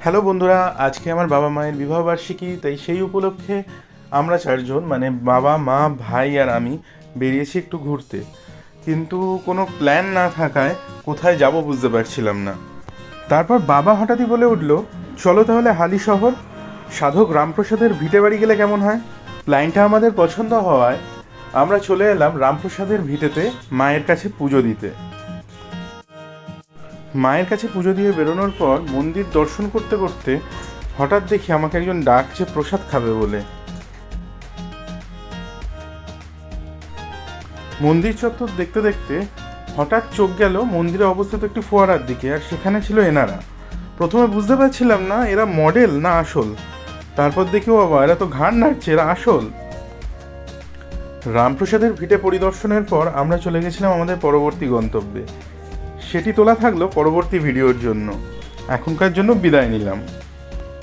Hello বন্ধুরা, আজকে আমার বাবা মায়ের বিবাহবার্ষিকী, তাই সেই উপলক্ষে আমরা চারজন মানে বাবা মা ভাই আর আমি বেরিয়েছি একটু ঘুরতে। কিন্তু কোনো প্ল্যান না থাকায় কোথায় যাব বুঝতে পারছিলাম না। তারপর বাবা হঠাৎই বলে উঠলো, চলো তাহলে হালি শহর, সাধক রামপ্রসাদের ভিটে বাড়ি গেলে কেমন হয়। প্ল্যানটা আমাদের পছন্দ হওয়ায় আমরা চলে এলাম রামপ্রসাদের ভিটেতে মায়ের কাছে পুজো দিতে। মায়ের কাছে পুজো দিয়ে বেরোনোর পর মন্দির দর্শন করতে করতে হঠাৎ দেখি আমাকে একজন ডাকছে প্রসাদ খাবে বলে। মন্দির চত্বর দেখতে দেখতে হঠাৎ চোখ গেল মন্দিরে অবস্থিত একটি ফোয়ারার দিকে, আর সেখানে ছিল এনারা। প্রথমে বুঝতে পারছিলাম না এরা মডেল না আসল, তারপর দেখি বাবা এরা তো ঘাড় নাড়ছে, এরা আসল। রামপ্রসাদের ভিটে পরিদর্শনের পর আমরা চলে গেছিলাম আমাদের পরবর্তী গন্তব্যে। সেটি তোলা থাকলো পরবর্তী ভিডিওর জন্য। এখনকার জন্য বিদায় নিলাম।